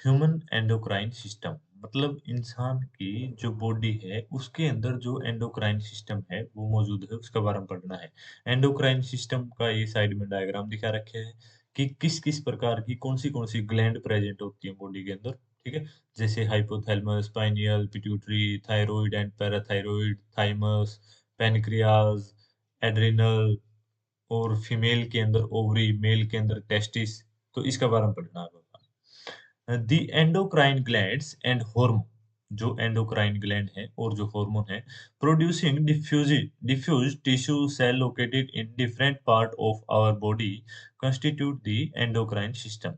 Human endocrine system मतलब इंसान की जो बॉडी है उसके अंदर जो एंडोक्राइन सिस्टम है वो मौजूद है उसका बारे में पढ़ना है। एंडोक्राइन सिस्टम का ये साइड में डायग्राम दिखा रखे हैं कि किस किस प्रकार की कौन सी ग्लैंड प्रेजेंट होती है बॉडी के अंदर। ठीक है, जैसे hypothalamus, pineal, pituitary, thyroid and parathyroid, thymus, pancreas, adrenal, और फीमेल के अंदर ओवरी, मेल के अंदर टेस्टिस। तो इसका बारे में पढ़ना है। The endocrine glands and hormone, जो एंडोक्राइन ग्लैंड है और जो हार्मोन है, producing diffuse tissue cell located in different part of our body constitute the endocrine system.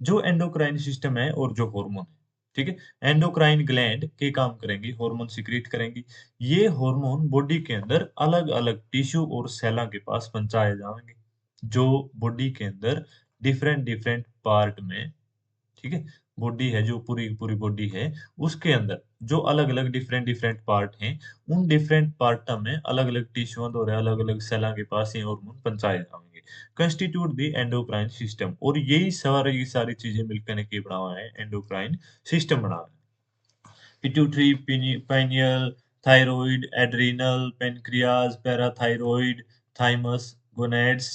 जो एंडोक्राइन सिस्टम है और जो हार्मोन है, ठीक है, एंडोक्राइन ग्लैंड के काम करेंगी, हार्मोन सिक्रीट करेंगी। ये हार्मोन बॉडी के अंदर अलग अलग टिश्यू और सेला के पास पहुंचाए जाएंगे, जो बॉडी के अंदर डिफरेंट डिफरेंट पार्ट में, ठीक है, बॉडी है जो पूरी पूरी बॉडी है, उसके अंदर जो अलग अलग डिफरेंट डिफरेंट पार्ट हैं, उन डिफरेंट पार्ट में अलग अलग टिश्यू और अलग अलग सेल के पास ये हार्मोन पहुंचाए जाएंगे, कंस्टिट्यूट द एंडोक्राइन सिस्टम। और यही सारी सारी चीजें मिलकर के बना हुआ है एंडोक्राइन सिस्टम बना हुआ है। Pituitary, pineal, thyroid, adrenal, pancreas, parathyroid, thymus, gonads,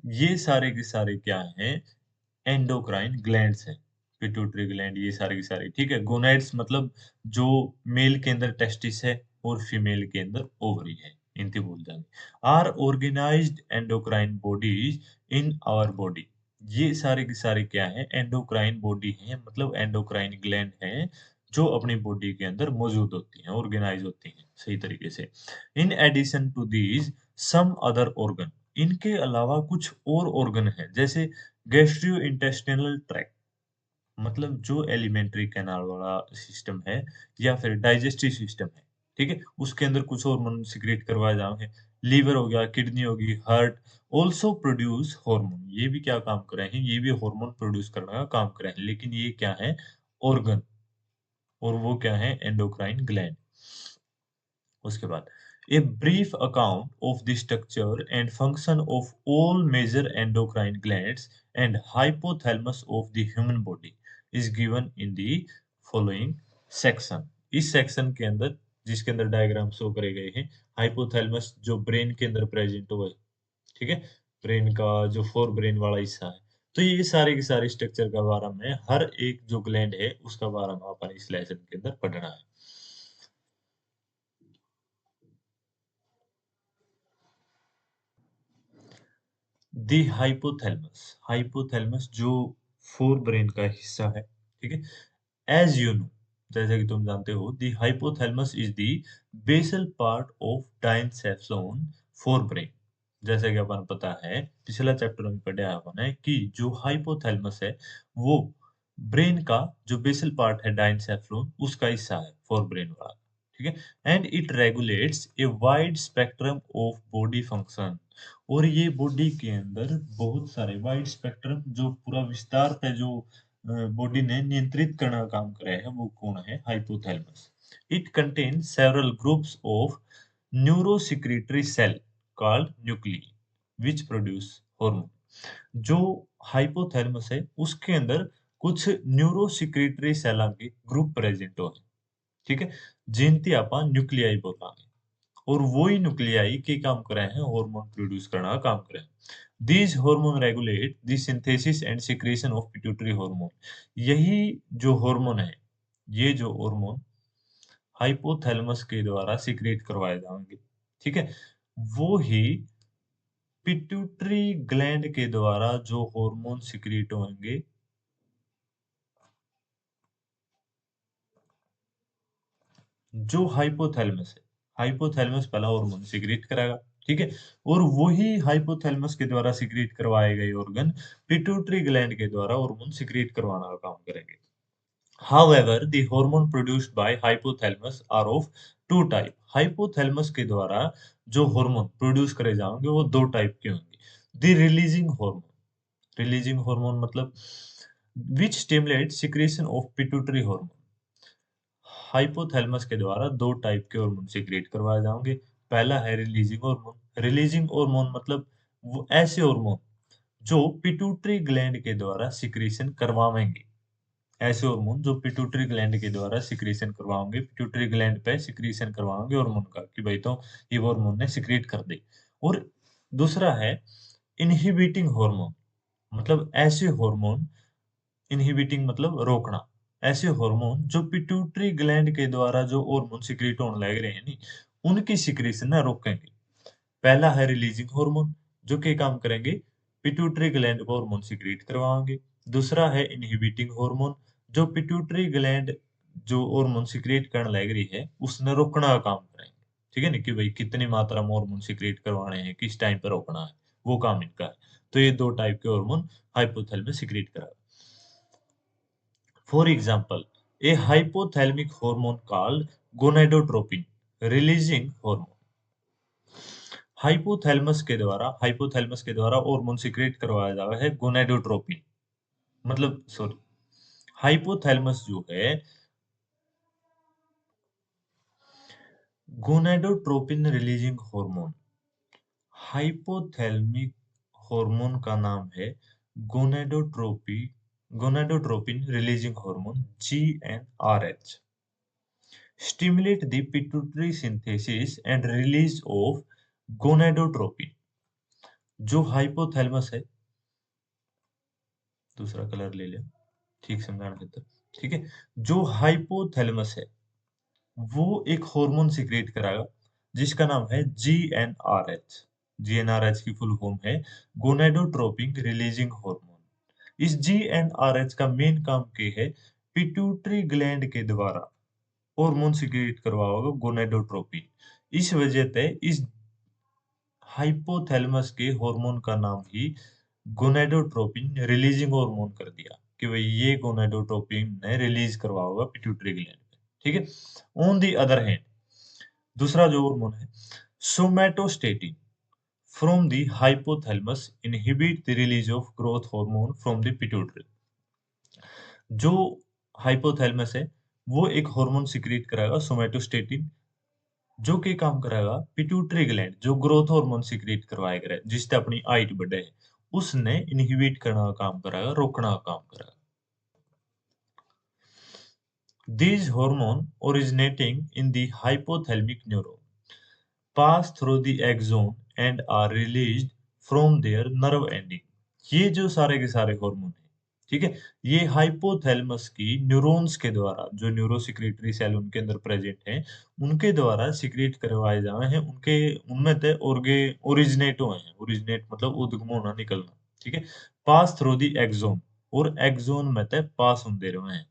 ये सारे के सारे क्या हैं, एंडोक्राइन ग्लैंड्स हैं। पिट्यूटरी ग्लैंड, ये सारे के सारे, ठीक है। गोनाड्स मतलब जो मेल के अंदर टेस्टिस है और फीमेल के अंदर ओवरी है, इनके बोल जाएंगे। Are organized endocrine bodies in our body, ये सारे के सारे क्या है, एंडोक्राइन बॉडी है, मतलब एंडोक्राइन ग्लैंड है जो अपनी बॉडी के अंदर मौजूद होती हैं, ऑर्गेनाइज होती हैं सही तरीके से। In addition to these some other organ, इनके अलावा कुछ और ऑर्गन है, जैसे गैस्ट्रो इंटेस्टिनल ट्रैक्ट, मतलब जो एलिमेंट्री कैनाल वाला सिस्टम है या फिर डाइजेस्टिव सिस्टम है, ठीक है, उसके अंदर कुछ हार्मोन सिक्रेट करवाए जाएंगे। लीवर हो गया, किडनी होगी, हार्ट ऑल्सो प्रोड्यूस हार्मोन, ये भी क्या काम कर रहे हैं, ये भी हार्मोन प्रोड्यूस करने का काम कर रहे हैं, लेकिन ये क्या है, ऑर्गन, और वो क्या है, एंडोक्राइन ग्लैंड। उसके बाद a brief account of the structure and function of all major endocrine glands and hypothalamus of the human body is given in the following section. इस सेक्शन के अंदर, जिसके अंदर डायग्राम शो करे गए हैं, हाइपोथैलेमस जो ब्रेन के अंदर प्रेजेंट हुआ है, ठीक है, ब्रेन का जो फोर ब्रेन वाला हिस्सा है, तो ये सारे के सारे स्ट्रक्चर का बारे में, हर एक जो ग्लैंड है उसका बारे में अपन इस लेसन के अंदर पढ़ना है। दी हाइपोथैलेमस, हाइपोथैलेमस जो फोर ब्रेन का हिस्सा है, ठीक है, एज यू नो, जैसे कि तुम जानते हो, the hypothalamus is the basal part of diencephalon forebrain. जैसे कि अपन पता है, पिछला चैप्टर में पढ़ा है अपन ने कि जो हाइपोथैलेमस है वो ब्रेन का जो बेसल पार्ट है डाइनसेप्सोन उसका हिस्सा है, फोर ब्रेन वाला, ठीक है। And it regulates a wide spectrum of body function, और ये बॉडी के अंदर बहुत सारे वाइड स्पेक्ट्रम, जो पूरा विस्तार पे जो बॉडी ने नियंत्रित करने का काम करे है, वो कौन है, hypothalamus. It contain several groups of neurosecretory cell called nuclei which produce hormone. जो हाइपोथैलेमस है उसके अंदर कुछ न्यूरोसिक्रीटरी सेल के ग्रुप प्रेजेंट हो, ठीक है, जिनती अपन न्यूक्लियाई बोलांगे, और वही न्यूक्लियाई के काम कर रहे हैं, हार्मोन प्रोड्यूस करना का काम कर रहे हैं। These hormone regulate the synthesis and secretion of pituitary hormone. यही जो हार्मोन है, ये जो हार्मोन हाइपोथैलेमस के द्वारा सिक्रेट करवाए जाएंगे, ठीक है, वो ही पिट्यूटरी ग्लैंड के द्वारा जो हार्मोन सिक्रेट होंगे, जो हाइपोथैलेमस है, हाइपोथैलेमस पहला हार्मोन सिक्रेट कराएगा, ठीक है, और वही हाइपोथैलेमस के द्वारा सिक्रेट करवाए गए ऑर्गन पिट्यूटरी ग्लैंड के द्वारा हार्मोन सिक्रेट करवाना का काम करेंगे। However, the hormone produced by hypothalamus are of two type. Hypothalamus के द्वारा जो हार्मोन प्रोड्यूस करे जाएंगे वो दो टाइप के होंगे। The releasing hormone, releasing hormone मतलब which stimulate secretion of pituitary hormone. Hypothalamus के द्वारा दो टाइप के हार्मोन सिक्रेट करवाए जाएंगे। पहला है रिलीजिंग हार्मोन, रिलीजिंग हार्मोन मतलब वो ऐसे हार्मोन जो पिट्यूटरी ग्लैंड के द्वारा सिक्रेशन करवाएंगे, ऐसे हार्मोन जो पिट्यूटरी ग्लैंड के द्वारा सिक्रीशन करवाओगे, पिट्यूटरी ग्लैंड पे सिक्रीशन करवाओगे हार्मोन का कि भाई तो ये हार्मोन ने सिक्रीट कर दे। और दूसरा है इनहिबिटिंग हार्मोन, मतलब ऐसे हार्मोन, इनहिबिटिंग मतलब रोकना, ऐसे हार्मोन जो पिट्यूटरी ग्लैंड के द्वारा जो हार्मोन सिक्रीट होने लग रहे हैं नी, उनकी सिक्रीशन ना रोकेंगे। पहला है रिलीजिंग हार्मोन, जो के काम करेंगे, पिट्यूटरी ग्लैंड को हार्मोन सिक्रीट करवाएंगे। दूसरा है इनहिबिटिंग हार्मोन, जो पिट्यूटरी ग्लैंड जो हार्मोन सिक्रीट करने लग रही है उसने रोकना का काम करेंगे। ठीक है ना, कि भाई कितनी मात्रा में हार्मोन सिक्रीट करवाने हैं, किस टाइम पर रोकना है, वो काम इनका है। तो ये दो टाइप के हार्मोन हाइपोथैलेमस सिक्रीट करा। For example, a hypothalamic hormone called gonadotropin releasing hormone. Hypothalamus के द्वारा हार्मोन सिक्रेट करवाया जाता है गोनाडोट्रोपिन, मतलब सॉरी, हाइपोथैलेमस जो है, gonadotropin releasing hormone, hypothalamic hormone का नाम है gonadotropi gonadotropin releasing hormone GnRH, stimulate the pituitary synthesis and release of gonadotropin। जो हाइपोथैलेमस है, दूसरा कलर ले लिया ठीक समझाने खातिर, ठीक है, जो हाइपोथैलेमस है वो एक हार्मोन सिक्रेट कराएगा जिसका नाम है GnRH। GnRH की फुल फॉर्म है गोनाडोट्रोपिन रिलीजिंग हार्मोन। इस GnRH का मेन काम क्या है, पिट्यूटरी ग्लैंड के द्वारा हार्मोन सिक्रेट करवाओगे गोनाडोट्रोपिन। इस वजह से इस हाइपोथैलेमस के हार्मोन का नाम ही गोनाडोट्रोपिन रिलीजिंग हार्मोन कर दिया कि भाई ये गोनाडोट्रोपिन ने रिलीज करवाओगा पिट्यूटरी ग्लैंड में। ठीक है। ऑन दी अदर हैंड, दूसरा जो हार्मोन है somatostatin from the hypothalamus inhibit the release of growth hormone from the pituitary. जो हाइपोथैलेमस है वो एक हार्मोन सिक्रीट कराएगा सोमैटोस्टेटिन, जो कि काम कराएगा पिट्यूटरी ग्लैंड जो ग्रोथ हार्मोन सिक्रीट करवाएगा जिससे अपनी हाइट बढ़े, उसने इनहिबिट करने का काम कराएगा, रोकना का काम कराएगा। These hormone originating in the hypothalamic neuron pass through the axon and are released from their nerve ending। ये जो सारे के सारे हार्मोन है, ठीक है, ये हाइपोथैलेमस की न्यूरॉन्स के द्वारा, जो न्यूरोसिक्रेटरी सेल उनके अंदर प्रेजेंट हैं, उनके द्वारा सिक्रेट करवाए जाए हैं, उनके उनमें ते ओरगे ओरिजिनेट हुए हैं, ओरिजिनेट मतलब उद्गम होना, निकलना, ठीक है, पास थ्रू द एक्सोन, और एक्सोन में ते पास होते रहे हैं,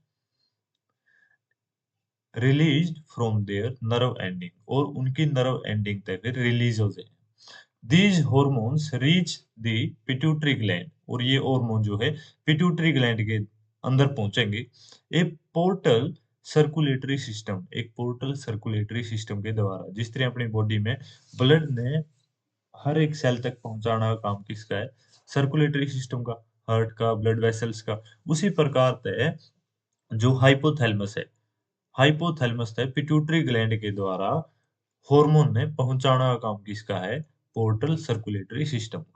released from there nerve ending, और उनकी नर्व एंडिंग तक फिर रिलीज हो जाए। These hormones reach the pituitary gland, और ये हार्मोन जो है पिट्यूटरी ग्लैंड के अंदर पहुंचेंगे। ए पोर्टल सर्कुलेटरी सिस्टम, एक पोर्टल सर्कुलेटरी सिस्टम के द्वारा, जिस तरह अपनी बॉडी में ब्लड ने हर एक सेल तक पहुंचाना का काम किसका है, सर्कुलेटरी सिस्टम का, हार्ट का, ब्लड वेसल्स का। उसी प्रकार से जो हाइपोथैलेमस है, हाइपोथैलेमस है पिट्यूटरी ग्लैंड के द्वारा हार्मोन ने पहुंचाना का काम किसका है, पोर्टल सर्कुलेटरी सिस्टम का।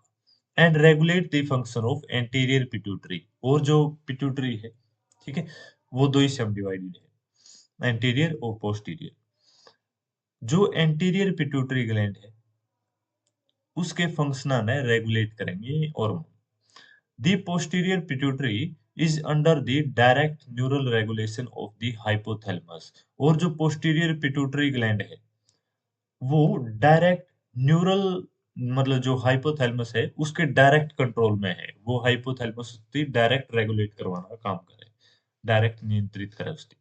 And regulate the function of anterior pituitary, और जो पिट्यूटरी है, ठीक है, वो दो हिस्से में डिवाइडेड है, एंटीरियर और पोस्टीरियर। जो एंटीरियर पिट्यूटरी ग्लैंड है उसके फंक्शन ने रेगुलेट करेंगे hormone. The posterior pituitary is under the direct neural regulation of the hypothalamus, और जो पोस्टीरियर पिट्यूटरी ग्लैंड है वो डायरेक्ट न्यूरल, मतलब जो हाइपोथैलेमस है उसके डायरेक्ट कंट्रोल में है, वो हाइपोथैलेमस उसकी डायरेक्ट रेगुलेट करवाना का काम करे, डायरेक्ट नियंत्रित करे उसकी।